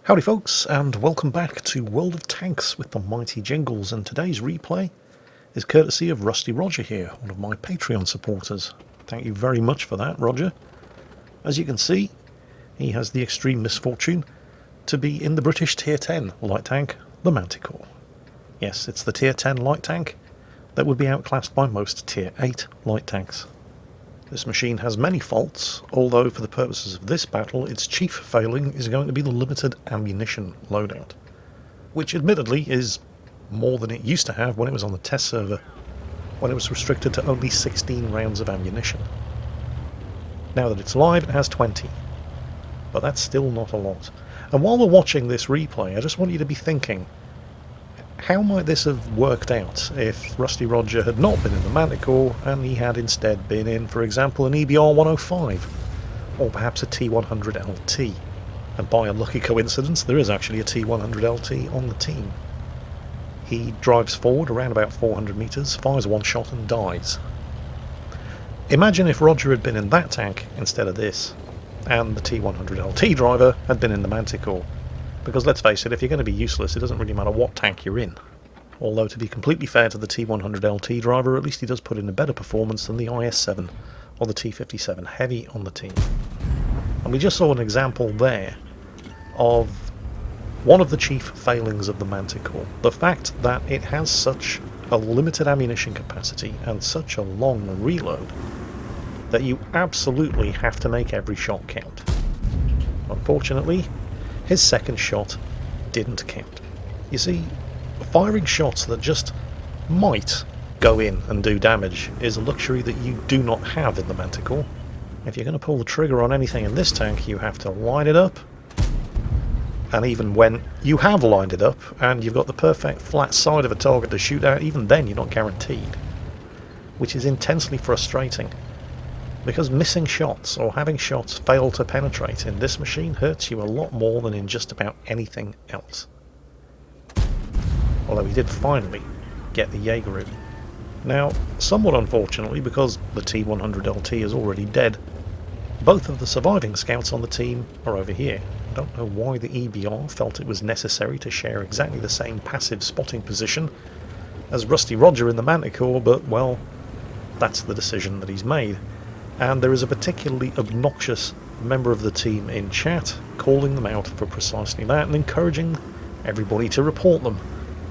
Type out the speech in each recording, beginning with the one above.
Howdy folks, and welcome back to World of Tanks with the mighty Jingles, and today's replay is courtesy of Rusty Roger here, one of my Patreon supporters. Thank you very much for that, Roger. As you can see, he has the extreme misfortune to be in the British Tier 10 light tank, the Manticore. Yes, it's the Tier 10 light tank that would be outclassed by most Tier 8 light tanks. This machine has many faults, although for the purposes of this battle, its chief failing is going to be the limited ammunition loadout, which admittedly is more than it used to have when it was on the test server, when it was restricted to only 16 rounds of ammunition. Now that it's live, it has 20, but that's still not a lot. And while we're watching this replay, I just want you to be thinking, how might this have worked out if Rusty Roger had not been in the Manticore and he had instead been in, for example, an EBR 105 or perhaps a T100 LT? And by a lucky coincidence, there is actually a T100 LT on the team. He drives forward around about 400 meters, fires one shot and dies. Imagine if Roger had been in that tank instead of this, and the T100 LT driver had been in the Manticore. Because let's face it, if you're going to be useless, it doesn't really matter what tank you're in. Although, to be completely fair to the T100 LT driver, at least he does put in a better performance than the IS-7 or the T57 Heavy on the team. And we just saw an example there of one of the chief failings of the Manticore. The fact that it has such a limited ammunition capacity and such a long reload that you absolutely have to make every shot count. Unfortunately, his second shot didn't count. You see, firing shots that just might go in and do damage is a luxury that you do not have in the Manticore. If you're going to pull the trigger on anything in this tank, you have to line it up, and even when you have lined it up and you've got the perfect flat side of a target to shoot at, even then you're not guaranteed, which is intensely frustrating. Because missing shots or having shots fail to penetrate in this machine hurts you a lot more than in just about anything else. Although he did finally get the Jaeger. Now, somewhat unfortunately, because the T100 LT is already dead, both of the surviving scouts on the team are over here. I don't know why the EBR felt it was necessary to share exactly the same passive spotting position as Rusty Roger in the Manticore, but well, that's the decision that he's made. And there is a particularly obnoxious member of the team in chat calling them out for precisely that and encouraging everybody to report them.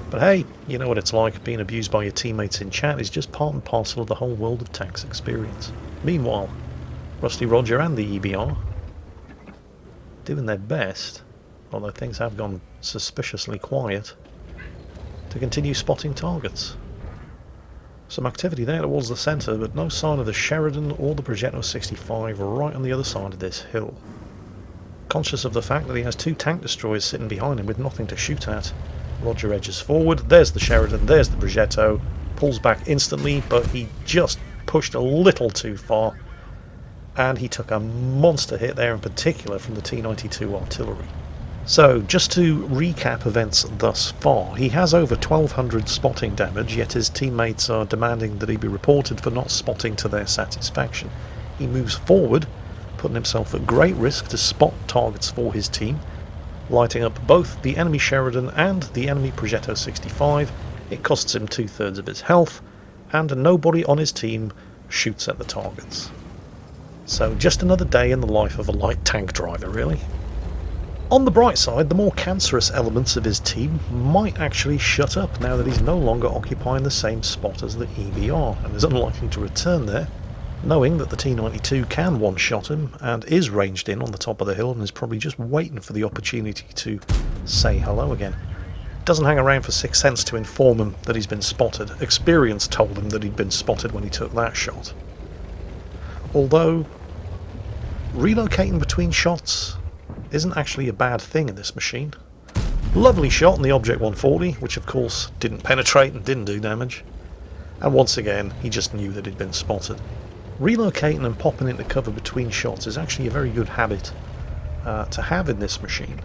But hey, you know what it's like, being abused by your teammates in chat is just part and parcel of the whole World of Tanks experience. Meanwhile, Rusty Roger and the EBR doing their best, although things have gone suspiciously quiet, to continue spotting targets. Some activity there towards the centre, but no sign of the Sheridan or the Progetto 65 right on the other side of this hill. Conscious of the fact that he has two tank destroyers sitting behind him with nothing to shoot at, Roger edges forward. There's the Sheridan, there's the Progetto, pulls back instantly, but he just pushed a little too far, and he took a monster hit there, in particular from the T92 artillery. So, just to recap events thus far, he has over 1200 spotting damage, yet his teammates are demanding that he be reported for not spotting to their satisfaction. He moves forward, putting himself at great risk to spot targets for his team, lighting up both the enemy Sheridan and the enemy Progetto 65. It costs him 2/3 of his health, and nobody on his team shoots at the targets. So, just another day in the life of a light tank driver, really. On the bright side, the more cancerous elements of his team might actually shut up now that he's no longer occupying the same spot as the EBR and is unlikely to return there, knowing that the T92 can one-shot him and is ranged in on the top of the hill and is probably just waiting for the opportunity to say hello again. Doesn't hang around for 6 cents to inform him that he's been spotted. Experience told him that he'd been spotted when he took that shot. Although, relocating between shots isn't actually a bad thing in this machine. Lovely shot on the Object 140, which of course didn't penetrate and didn't do damage. And once again, he just knew that he'd been spotted. Relocating and popping into cover between shots is actually a very good habit to have in this machine.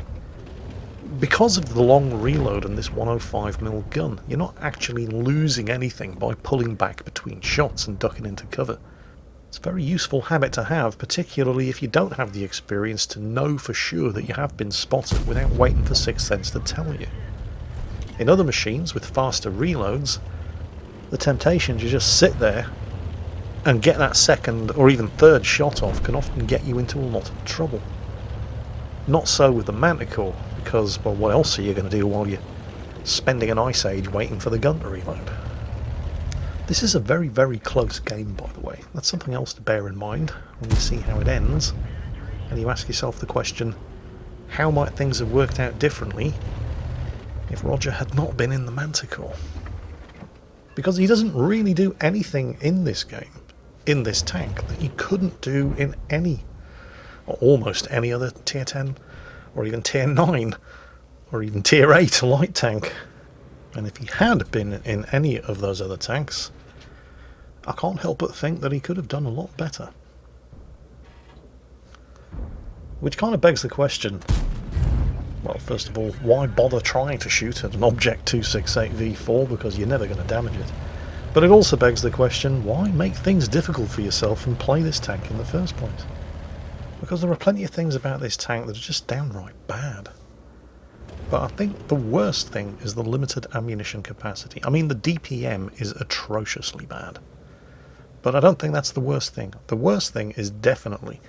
Because of the long reload and this 105mm gun, you're not actually losing anything by pulling back between shots and ducking into cover. It's a very useful habit to have, particularly if you don't have the experience to know for sure that you have been spotted without waiting for Sixth Sense to tell you. In other machines with faster reloads, the temptation to just sit there and get that second or even third shot off can often get you into a lot of trouble. Not so with the Manticore, because, well, what else are you going to do while you're spending an ice age waiting for the gun to reload? This is a very, very close game, by the way. That's something else to bear in mind when you see how it ends, and you ask yourself the question, how might things have worked out differently if Roger had not been in the Manticore? Because he doesn't really do anything in this game, in this tank, that you couldn't do in any, or almost any other tier 10, or even tier 9, or even tier 8 light tank. And if he had been in any of those other tanks, I can't help but think that he could have done a lot better. Which kind of begs the question, well, first of all, why bother trying to shoot at an Object 268 V4, because you're never going to damage it. But it also begs the question, why make things difficult for yourself and play this tank in the first place? Because there are plenty of things about this tank that are just downright bad. But I think the worst thing is the limited ammunition capacity. I mean, the DPM is atrociously bad. But I don't think that's the worst thing. The worst thing is definitely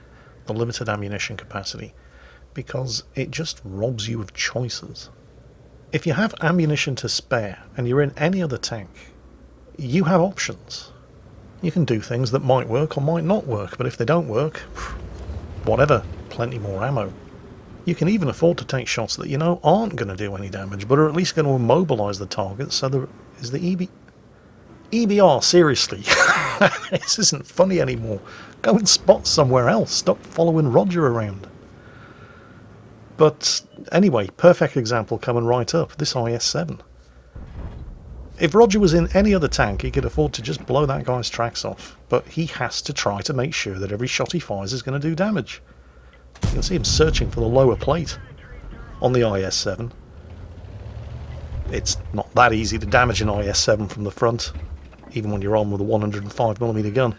the limited ammunition capacity, because it just robs you of choices. If you have ammunition to spare and you're in any other tank, you have options. You can do things that might work or might not work, but if they don't work, whatever, plenty more ammo. You can even afford to take shots that you know aren't going to do any damage, but are at least going to immobilize the target, so there is the EBR, seriously. This isn't funny anymore. Go and spot somewhere else. Stop following Roger around. But anyway, perfect example coming right up, this IS-7. If Roger was in any other tank, he could afford to just blow that guy's tracks off, but he has to try to make sure that every shot he fires is going to do damage. You can see him searching for the lower plate on the IS-7. It's not that easy to damage an IS-7 from the front, even when you're on with a 105mm gun.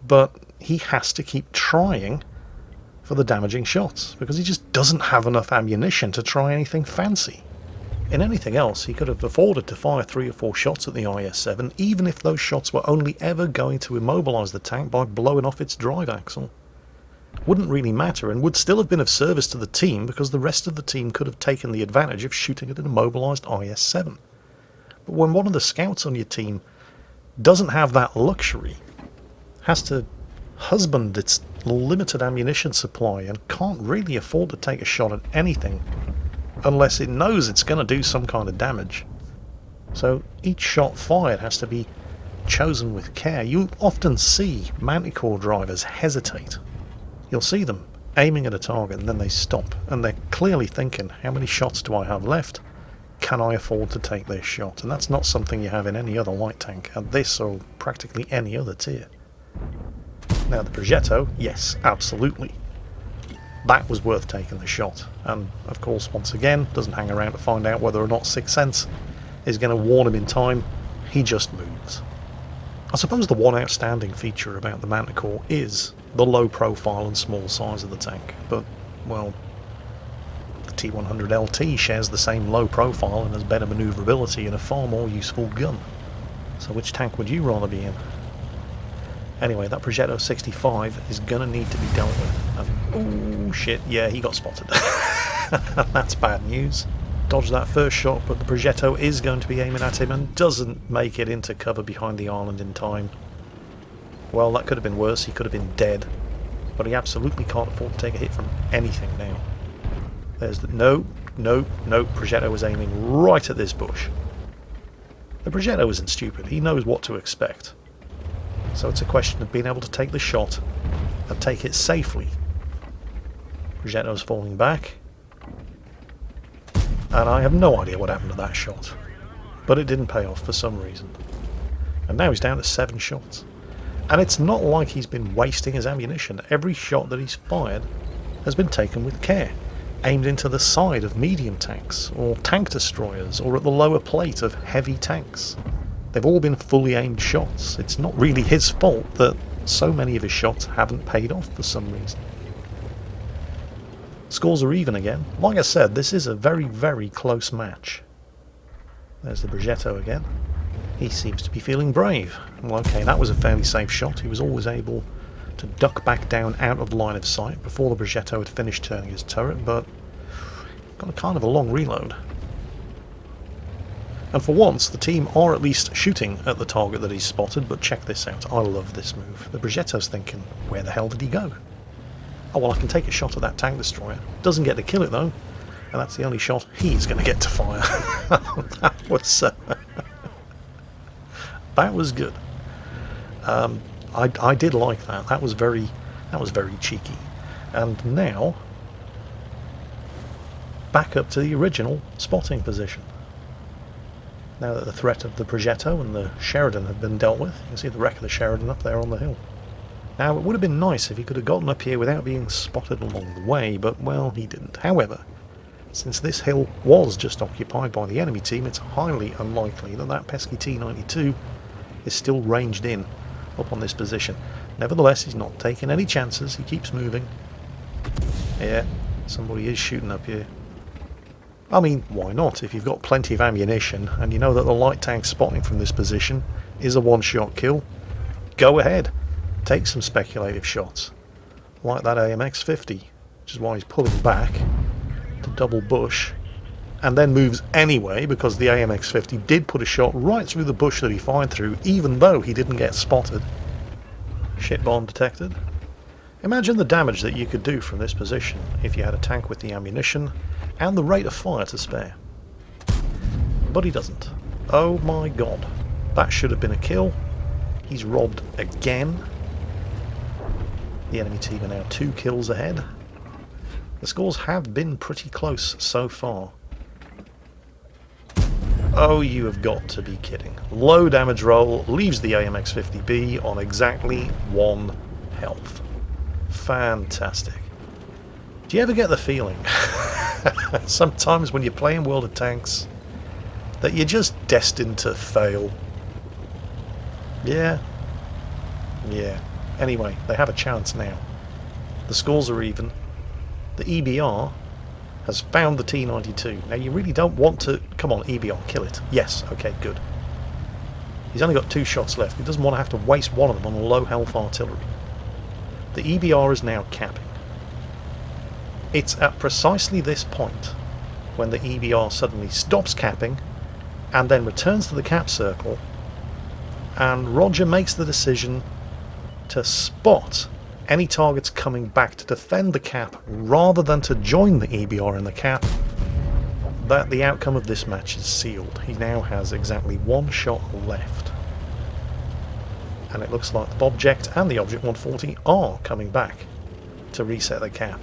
But he has to keep trying for the damaging shots, because he just doesn't have enough ammunition to try anything fancy. In anything else, he could have afforded to fire 3 or 4 shots at the IS-7, even if those shots were only ever going to immobilize the tank by blowing off its drive axle. Wouldn't really matter, and would still have been of service to the team, because the rest of the team could have taken the advantage of shooting at an immobilized IS-7. But when one of the scouts on your team doesn't have that luxury, has to husband its limited ammunition supply, and can't really afford to take a shot at anything unless it knows it's going to do some kind of damage. So each shot fired has to be chosen with care. You often see Manticore drivers hesitate. You'll see them aiming at a target and then they stop, and they're clearly thinking, how many shots do I have left? Can I afford to take this shot? And that's not something you have in any other light tank at this or practically any other tier. Now the Progetto, yes, absolutely. That was worth taking the shot, and of course once again doesn't hang around to find out whether or not Sixth Sense is going to warn him in time. He just moves. I suppose the one outstanding feature about the Manticore is the low profile and small size of the tank, but, well, the T100 LT shares the same low profile and has better manoeuvrability and a far more useful gun. So which tank would you rather be in? Anyway, that Progetto 65 is going to need to be dealt with. Oh shit, yeah, he got spotted. That's bad news. Dodged that first shot, but the Progetto is going to be aiming at him and doesn't make it into cover behind the island in time. Well, that could have been worse. He could have been dead. But he absolutely can't afford to take a hit from anything now. There's the... No. Progetto was aiming right at this bush. The Progetto isn't stupid. He knows what to expect. So it's a question of being able to take the shot and take it safely. Progetto's falling back. And I have no idea what happened to that shot. But it didn't pay off for some reason. And now he's down to 7 shots. And it's not like he's been wasting his ammunition. Every shot that he's fired has been taken with care. Aimed into the side of medium tanks, or tank destroyers, or at the lower plate of heavy tanks. They've all been fully aimed shots. It's not really his fault that so many of his shots haven't paid off for some reason. Scores are even again. Like I said, this is a very, very close match. There's the Progetto again. He seems to be feeling brave. Well, okay, that was a fairly safe shot. He was always able to duck back down out of line of sight before the Progetto had finished turning his turret, but got a kind of a long reload. And for once, the team are at least shooting at the target that he's spotted, but check this out. I love this move. The Progetto's thinking, where the hell did he go? Oh, well, I can take a shot at that tank destroyer. Doesn't get to kill it, though. And that's the only shot he's going to get to fire. That was good. I did like that. That was very cheeky. And now, back up to the original spotting position. Now that the threat of the Progetto and the Sheridan have been dealt with, you can see the wreck of the Sheridan up there on the hill. Now, it would have been nice if he could have gotten up here without being spotted along the way, but, well, he didn't. However, since this hill was just occupied by the enemy team, it's highly unlikely that that pesky T-92 is still ranged in up on this position. Nevertheless, he's not taking any chances. He keeps moving. Yeah, somebody is shooting up here. I mean, why not? If you've got plenty of ammunition and you know that the light tank spotting from this position is a one-shot kill, go ahead. Take some speculative shots. Like that AMX-50, which is why he's pulling back to double bush, and then moves anyway because the AMX-50 did put a shot right through the bush that he fired through, even though he didn't get spotted. Shit bomb detected. Imagine the damage that you could do from this position if you had a tank with the ammunition and the rate of fire to spare. But he doesn't. Oh my god. That should have been a kill. He's robbed again. The enemy team are now 2 kills ahead. The scores have been pretty close so far. Oh, you have got to be kidding. Low damage roll leaves the AMX-50B on exactly 1 health. Fantastic. Do you ever get the feeling, sometimes when you're playing World of Tanks, that you're just destined to fail? Yeah. Yeah. Anyway, they have a chance now. The scores are even. The EBR has found the T-92. Now, you really don't want to... Come on, EBR, kill it. Yes, okay, good. He's only got 2 shots left. He doesn't want to have to waste one of them on low health artillery. The EBR is now capping. It's at precisely this point when the EBR suddenly stops capping and then returns to the cap circle, and Roger makes the decision to spot any targets coming back to defend the cap rather than to join the EBR in the cap. That the outcome of this match is sealed. He now has exactly 1 shot left. And it looks like the Object and the Object 140 are coming back to reset the cap.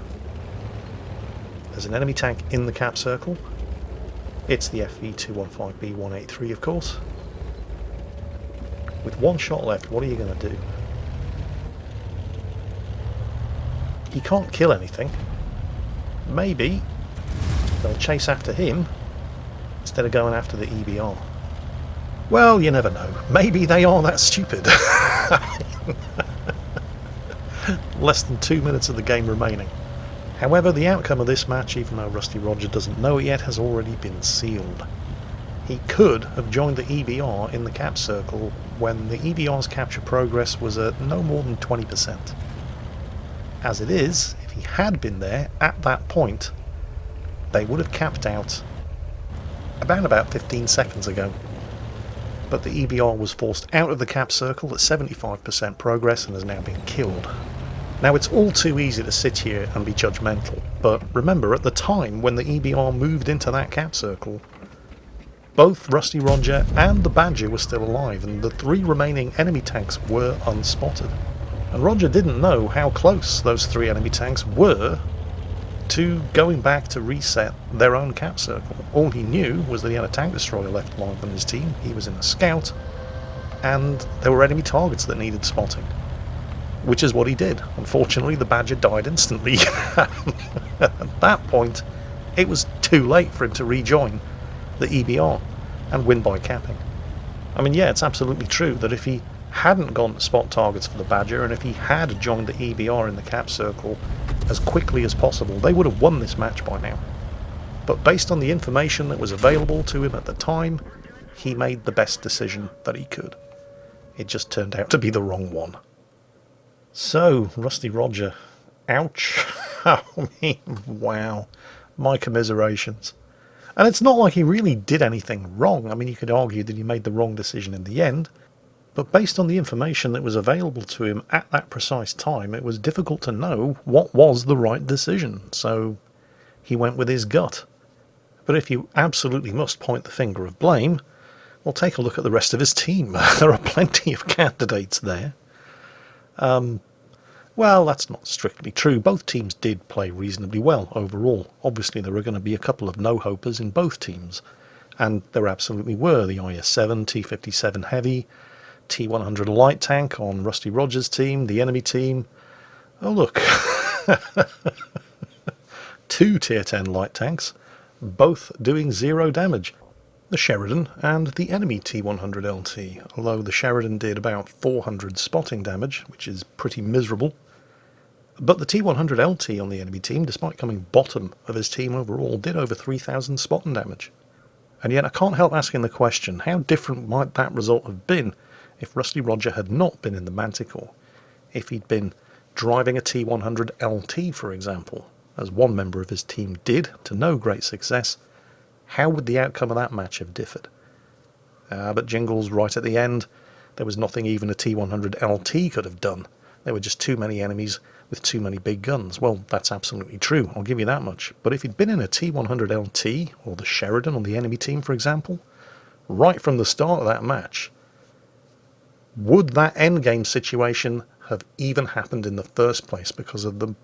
There's an enemy tank in the cap circle. It's the FV215B183, of course. With 1 shot left, what are you going to do? He can't kill anything. Maybe they'll chase after him instead of going after the EBR. Well, you never know. Maybe they are that stupid. Less than 2 minutes of the game remaining. However, the outcome of this match, even though Rusty Roger doesn't know it yet, has already been sealed. He could have joined the EBR in the cap circle when the EBR's capture progress was at no more than 20%. As it is, if he had been there at that point, they would have capped out about 15 seconds ago. But the EBR was forced out of the cap circle at 75% progress and has now been killed. Now, it's all too easy to sit here and be judgmental, but remember, at the time when the EBR moved into that cap circle, both Rusty Roger and the Badger were still alive, and the 3 remaining enemy tanks were unspotted. And Roger didn't know how close those 3 enemy tanks were to going back to reset their own cap circle. All he knew was that he had a tank destroyer left alive on his team, he was in a scout, and there were enemy targets that needed spotting. Which is what he did. Unfortunately, the Badger died instantly. At that point, it was too late for him to rejoin the EBR and win by capping. I mean, yeah, it's absolutely true that if he hadn't gone to spot targets for the Badger, and if he had joined the EBR in the cap circle as quickly as possible, they would have won this match by now. But based on the information that was available to him at the time, he made the best decision that he could. It just turned out to be the wrong one. So, Rusty Roger. Ouch. I mean, wow. My commiserations. And it's not like he really did anything wrong. I mean, you could argue that he made the wrong decision in the end. But based on the information that was available to him at that precise time, it was difficult to know what was the right decision. So, he went with his gut. But if you absolutely must point the finger of blame, well, take a look at the rest of his team. There are plenty of candidates there. Well, that's not strictly true. Both teams did play reasonably well overall. Obviously, there were going to be a couple of no-hopers in both teams. And there absolutely were. The IS-7, T-57 Heavy, T-100 Light Tank on Rusty Rogers' team, the enemy team. Oh, look. 2 Tier 10 Light Tanks, both doing 0 damage. The Sheridan and the enemy T-100LT, although the Sheridan did about 400 spotting damage, which is pretty miserable. But the T-100LT on the enemy team, despite coming bottom of his team overall, did over 3,000 spotting damage. And yet I can't help asking the question, how different might that result have been if Rusty Roger had not been in the Manticore? If he'd been driving a T-100LT, for example, as one member of his team did, to no great success, how would the outcome of that match have differed? But Jingles, right at the end, there was nothing even a T-100LT could have done. There were just too many enemies with too many big guns. Well, that's absolutely true, I'll give you that much. But if he'd been in a T-100LT, or the Sheridan on the enemy team, for example, right from the start of that match, would that endgame situation have even happened in the first place because of the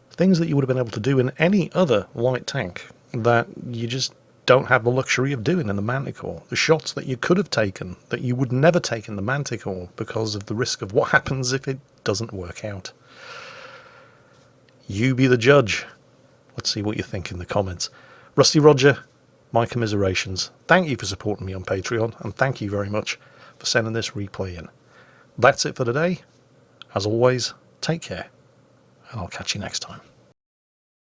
things that you would have been able to do in any other light tank that you just don't have the luxury of doing in the Manticore? The shots that you could have taken that you would never take in the Manticore because of the risk of what happens if it doesn't work out. You be the judge. Let's see what you think in the comments. Rusty Roger, my commiserations. Thank you for supporting me on Patreon, and thank you very much for sending this replay in. That's it for today. As always, take care, and I'll catch you next time.